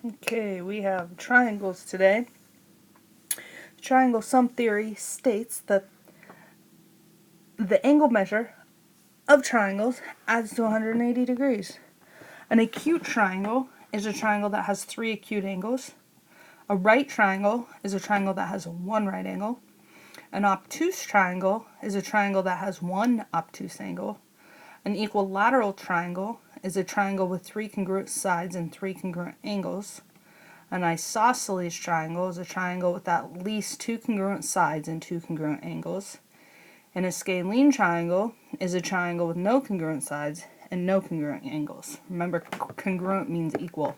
Okay, we have triangles today. Triangle sum theory states that the angle measure of triangles adds to 180 degrees. An acute triangle is a triangle that has 3 acute angles. A right triangle is a triangle that has 1 right angle. An obtuse triangle is a triangle that has 1 obtuse angle. An equilateral triangle is a triangle with 3 congruent sides and 3 congruent angles. An isosceles triangle is a triangle with at least 2 congruent sides and 2 congruent angles. And a scalene triangle is a triangle with no congruent sides and no congruent angles. Remember, congruent means equal.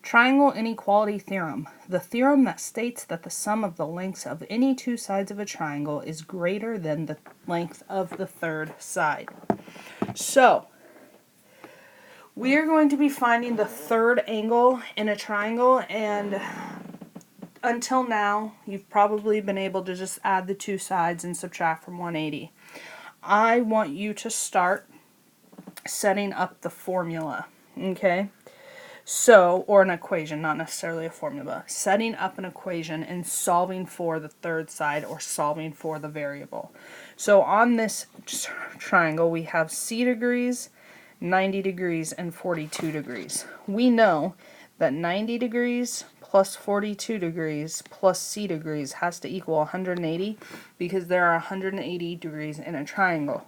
Triangle inequality theorem. The theorem that states that the sum of the lengths of any 2 sides of a triangle is greater than the length of the third side. So, we are going to be finding the third angle in a triangle, and until now, you've probably been able to just add the 2 sides and subtract from 180. I want you to start setting up the formula, okay? So, or an equation, not necessarily a formula. Setting up an equation and solving for the third side or solving for the variable. So on this triangle, we have C degrees, 90 degrees, and 42 degrees. We know that 90 degrees plus 42 degrees plus C degrees has to equal 180 because there are 180 degrees in a triangle.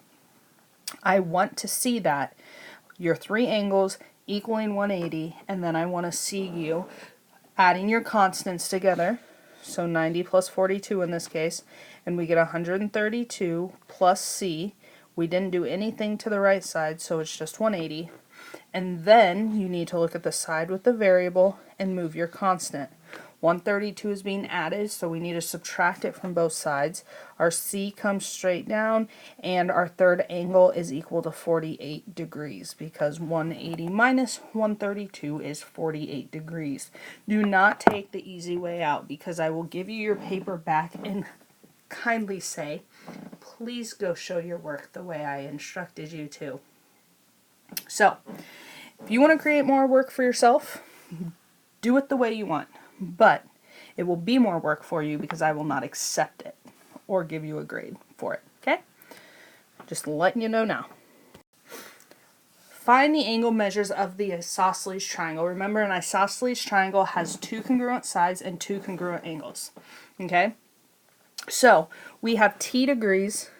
I want to see that your 3 angles equaling 180, and then I want to see you adding your constants together, so 90 plus 42 in this case, and we get 132 plus C. We didn't do anything to the right side, so it's just 180. And then you need to look at the side with the variable and move your constant. 132 is being added, so we need to subtract it from both sides. Our C comes straight down, and our third angle is equal to 48 degrees because 180 minus 132 is 48 degrees. Do not take the easy way out because I will give you your paper back and kindly say, please go show your work the way I instructed you to. So, if you want to create more work for yourself, do it the way you want. But it will be more work for you because I will not accept it or give you a grade for it, okay? Just letting you know now. Find the angle measures of the isosceles triangle. Remember, an isosceles triangle has 2 congruent sides and 2 congruent angles, okay? So, we have T degrees,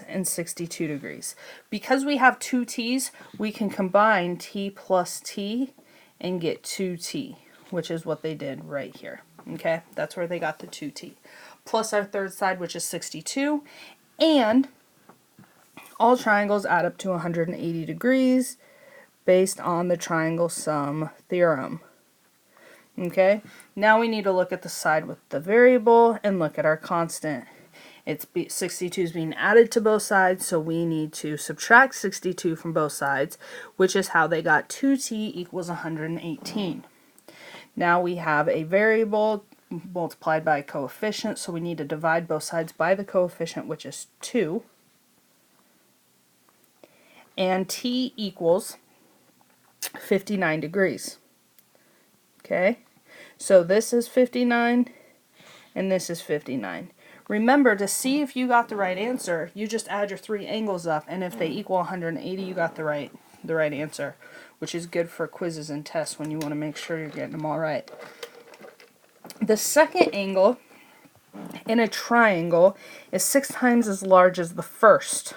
and 62 degrees. Because we have 2 T's, we can combine T plus T and get 2T. Which is what they did right here. Okay, that's where they got the 2T. Plus our third side, which is 62. And all triangles add up to 180 degrees based on the triangle sum theorem. Okay, now we need to look at the side with the variable and look at our constant. 62 is being added to both sides, so we need to subtract 62 from both sides, which is how they got 2T equals 118. Now we have a variable multiplied by a coefficient, so we need to divide both sides by the coefficient, which is 2. And T equals 59 degrees. Okay, so this is 59 and this is 59. Remember, to see if you got the right answer, you just add your 3 angles up, and if they equal 180, you got the right answer, which is good for quizzes and tests when you want to make sure you're getting them all right. The second angle in a triangle is 6 times as large as the first.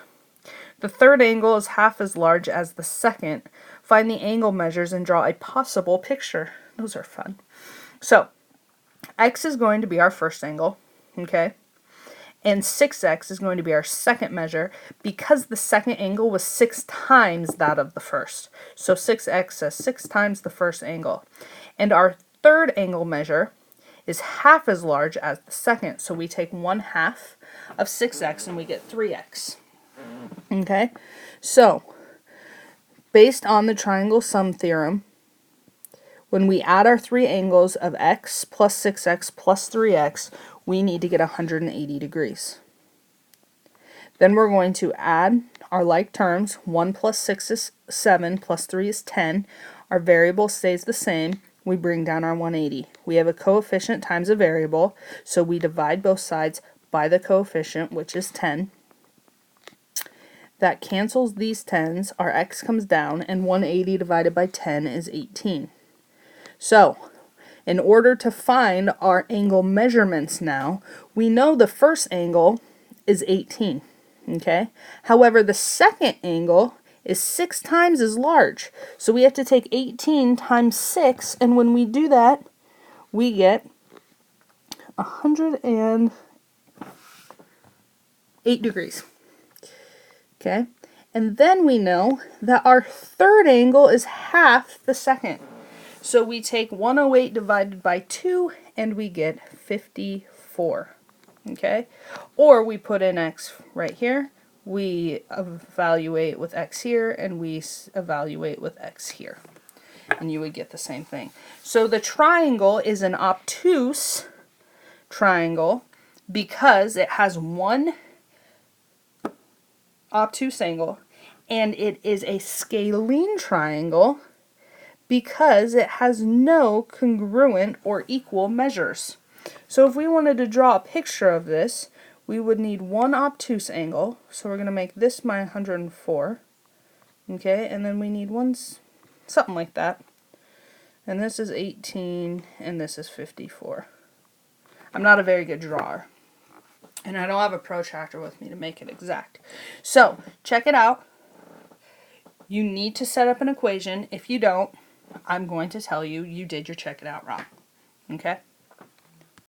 The third angle is half as large as the second. Find the angle measures and draw a possible picture. Those are fun. So, X is going to be our first angle, okay? And 6x is going to be our second measure because the second angle was 6 times that of the first. So 6x is 6 times the first angle. And our third angle measure is half as large as the second. So we take 1/2 of 6x and we get 3x. Okay? So, based on the triangle sum theorem, when we add our 3 angles of x plus 6x plus 3x, we need to get 180 degrees. Then we're going to add are like terms. 1 plus 6 is 7, plus 3 is 10. Our variable stays the same. We bring down our 180. We have a coefficient times a variable, so we divide both sides by the coefficient, which is 10. That cancels these 10s. Our x comes down, and 180 divided by 10 is 18. So, in order to find our angle measurements now, we know the first angle is 18. Okay? However, the second angle is 6 times as large. So we have to take 18 times 6, and when we do that, we get 108 degrees. Okay? And then we know that our third angle is half the second. So we take 108 divided by 2, and we get 54. Okay? Or we put in x right here. We evaluate with x here, and we evaluate with x here. And you would get the same thing. So the triangle is an obtuse triangle because it has one obtuse angle, and it is a scalene triangle because it has no congruent or equal measures. So if we wanted to draw a picture of this, we would need one obtuse angle. So we're going to make this my 104. Okay, and then we need one, something like that. And this is 18, and this is 54. I'm not a very good drawer, and I don't have a protractor with me to make it exact. So, check it out. You need to set up an equation. If you don't, I'm going to tell you you did your check it out wrong. Okay?